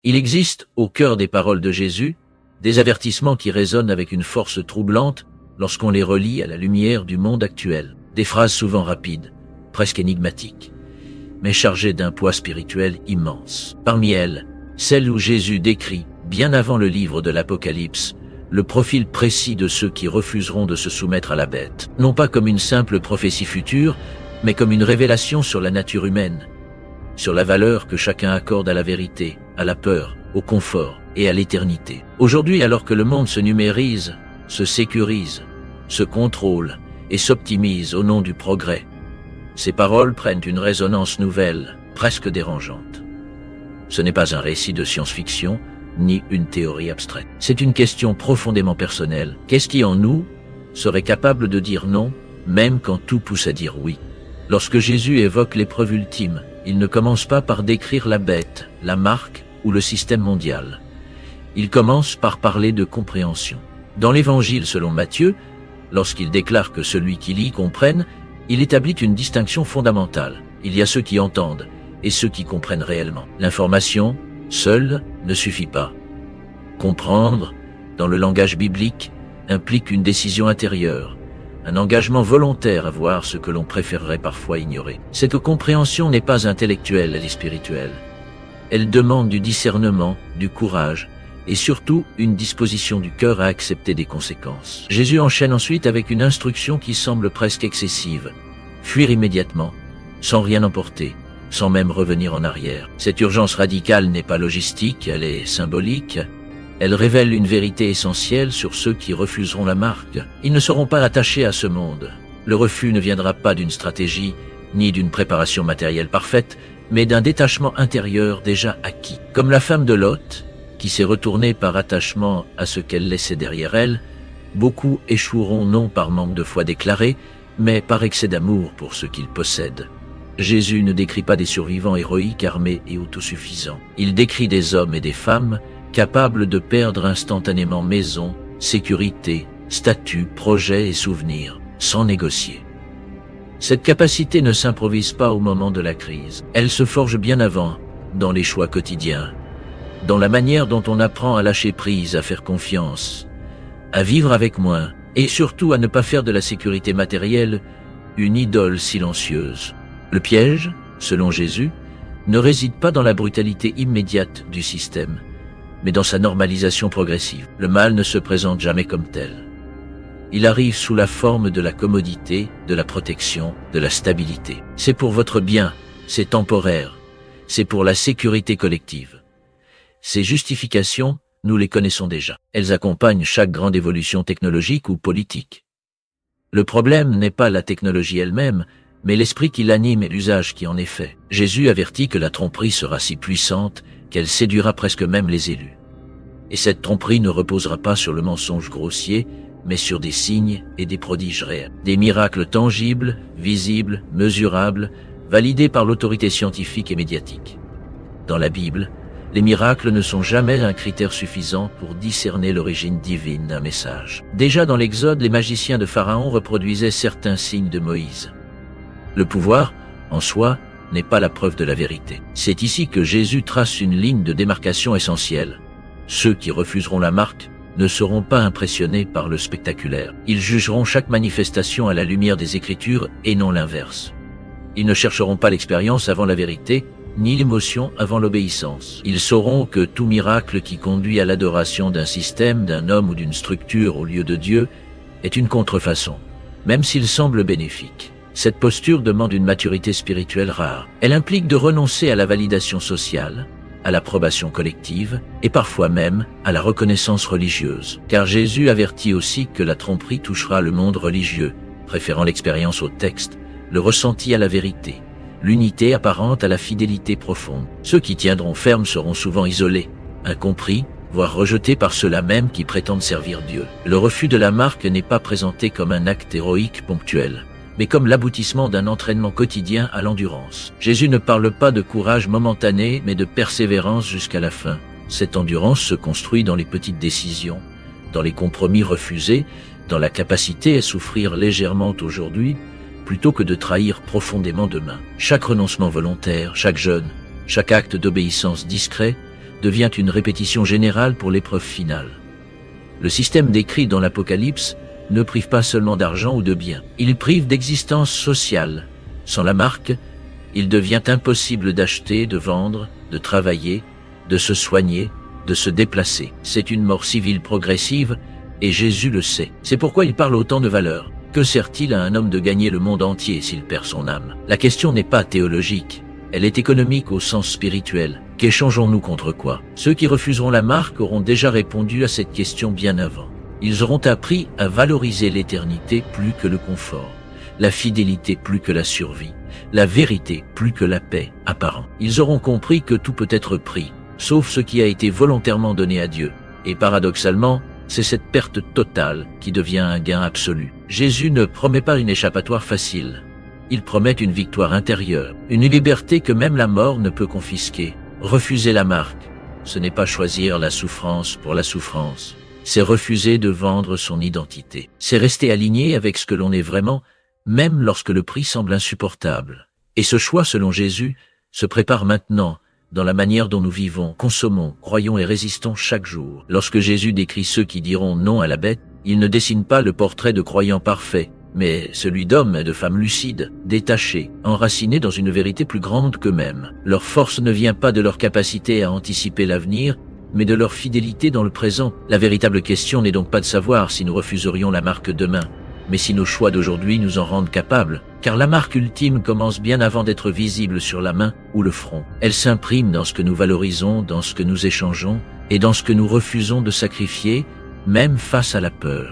Il existe, au cœur des paroles de Jésus, des avertissements qui résonnent avec une force troublante lorsqu'on les relie à la lumière du monde actuel. Des phrases souvent rapides, presque énigmatiques, mais chargées d'un poids spirituel immense. Parmi elles, celle où Jésus décrit, bien avant le livre de l'Apocalypse, le profil précis de ceux qui refuseront de se soumettre à la bête, non pas comme une simple prophétie future, mais comme une révélation sur la nature humaine, sur la valeur que chacun accorde à la vérité, à la peur, au confort et à l'éternité. Aujourd'hui, alors que le monde se numérise, se sécurise, se contrôle et s'optimise au nom du progrès, ces paroles prennent une résonance nouvelle, presque dérangeante. Ce n'est pas un récit de science-fiction, ni une théorie abstraite. C'est une question profondément personnelle. Qu'est-ce qui en nous serait capable de dire non, même quand tout pousse à dire oui? Lorsque Jésus évoque l'épreuve ultime, il ne commence pas par décrire la bête, la marque ou le système mondial. Il commence par parler de compréhension. Dans l'Évangile selon Matthieu, lorsqu'il déclare que celui qui lit comprenne, il établit une distinction fondamentale. Il y a ceux qui entendent et ceux qui comprennent réellement. L'information, seule, ne suffit pas. Comprendre, dans le langage biblique, implique une décision intérieure, un engagement volontaire à voir ce que l'on préférerait parfois ignorer. Cette compréhension n'est pas intellectuelle, elle est spirituelle. Elle demande du discernement, du courage, et surtout une disposition du cœur à accepter des conséquences. Jésus enchaîne ensuite avec une instruction qui semble presque excessive. Fuir immédiatement, sans rien emporter, sans même revenir en arrière. Cette urgence radicale n'est pas logistique, elle est symbolique. Elle révèle une vérité essentielle sur ceux qui refuseront la marque. Ils ne seront pas attachés à ce monde. Le refus ne viendra pas d'une stratégie, ni d'une préparation matérielle parfaite, mais d'un détachement intérieur déjà acquis. Comme la femme de Lot, qui s'est retournée par attachement à ce qu'elle laissait derrière elle, beaucoup échoueront non par manque de foi déclarée, mais par excès d'amour pour ce qu'ils possèdent. Jésus ne décrit pas des survivants héroïques, armés et autosuffisants. Il décrit des hommes et des femmes capables de perdre instantanément maison, sécurité, statut, projet et souvenirs, sans négocier. Cette capacité ne s'improvise pas au moment de la crise. Elle se forge bien avant, dans les choix quotidiens, dans la manière dont on apprend à lâcher prise, à faire confiance, à vivre avec moins, et surtout à ne pas faire de la sécurité matérielle une idole silencieuse. Le piège, selon Jésus, ne réside pas dans la brutalité immédiate du système, mais dans sa normalisation progressive. Le mal ne se présente jamais comme tel. Il arrive sous la forme de la commodité, de la protection, de la stabilité. C'est pour votre bien, c'est temporaire, c'est pour la sécurité collective. Ces justifications, nous les connaissons déjà. Elles accompagnent chaque grande évolution technologique ou politique. Le problème n'est pas la technologie elle-même, mais l'esprit qui l'anime et l'usage qui en est fait. Jésus avertit que la tromperie sera si puissante qu'elle séduira presque même les élus. Et cette tromperie ne reposera pas sur le mensonge grossier, mais sur des signes et des prodiges réels. Des miracles tangibles, visibles, mesurables, validés par l'autorité scientifique et médiatique. Dans la Bible, les miracles ne sont jamais un critère suffisant pour discerner l'origine divine d'un message. Déjà dans l'Exode, les magiciens de Pharaon reproduisaient certains signes de Moïse. Le pouvoir, en soi, n'est pas la preuve de la vérité. C'est ici que Jésus trace une ligne de démarcation essentielle. Ceux qui refuseront la marque ne seront pas impressionnés par le spectaculaire. Ils jugeront chaque manifestation à la lumière des Écritures et non l'inverse. Ils ne chercheront pas l'expérience avant la vérité, ni l'émotion avant l'obéissance. Ils sauront que tout miracle qui conduit à l'adoration d'un système, d'un homme ou d'une structure au lieu de Dieu est une contrefaçon, même s'il semble bénéfique. Cette posture demande une maturité spirituelle rare. Elle implique de renoncer à la validation sociale, à l'approbation collective et parfois même à la reconnaissance religieuse. Car Jésus avertit aussi que la tromperie touchera le monde religieux, préférant l'expérience au texte, le ressenti à la vérité, l'unité apparente à la fidélité profonde. Ceux qui tiendront ferme seront souvent isolés, incompris, voire rejetés par ceux-là même qui prétendent servir Dieu. Le refus de la marque n'est pas présenté comme un acte héroïque ponctuel, mais comme l'aboutissement d'un entraînement quotidien à l'endurance. Jésus ne parle pas de courage momentané, mais de persévérance jusqu'à la fin. Cette endurance se construit dans les petites décisions, dans les compromis refusés, dans la capacité à souffrir légèrement aujourd'hui, plutôt que de trahir profondément demain. Chaque renoncement volontaire, chaque jeûne, chaque acte d'obéissance discret devient une répétition générale pour l'épreuve finale. Le système décrit dans l'Apocalypse ne prive pas seulement d'argent ou de biens, il prive d'existence sociale. Sans la marque, il devient impossible d'acheter, de vendre, de travailler, de se soigner, de se déplacer. C'est une mort civile progressive, et Jésus le sait. C'est pourquoi il parle autant de valeur. Que sert-il à un homme de gagner le monde entier s'il perd son âme? La question n'est pas théologique, elle est économique au sens spirituel. Qu'échangeons-nous contre quoi? Ceux qui refuseront la marque auront déjà répondu à cette question bien avant. Ils auront appris à valoriser l'éternité plus que le confort, la fidélité plus que la survie, la vérité plus que la paix apparente. Ils auront compris que tout peut être pris, sauf ce qui a été volontairement donné à Dieu. Et paradoxalement, c'est cette perte totale qui devient un gain absolu. Jésus ne promet pas une échappatoire facile. Il promet une victoire intérieure, une liberté que même la mort ne peut confisquer. Refuser la marque, ce n'est pas choisir la souffrance pour la souffrance. C'est refuser de vendre son identité. C'est rester aligné avec ce que l'on est vraiment, même lorsque le prix semble insupportable. Et ce choix, selon Jésus, se prépare maintenant, dans la manière dont nous vivons, consommons, croyons et résistons chaque jour. Lorsque Jésus décrit ceux qui diront non à la bête, il ne dessine pas le portrait de croyants parfaits, mais celui d'hommes et de femmes lucides, détachés, enracinés dans une vérité plus grande qu'eux-mêmes. Leur force ne vient pas de leur capacité à anticiper l'avenir, mais de leur fidélité dans le présent. La véritable question n'est donc pas de savoir si nous refuserions la marque demain, mais si nos choix d'aujourd'hui nous en rendent capables, car la marque ultime commence bien avant d'être visible sur la main ou le front. Elle s'imprime dans ce que nous valorisons, dans ce que nous échangeons, et dans ce que nous refusons de sacrifier, même face à la peur.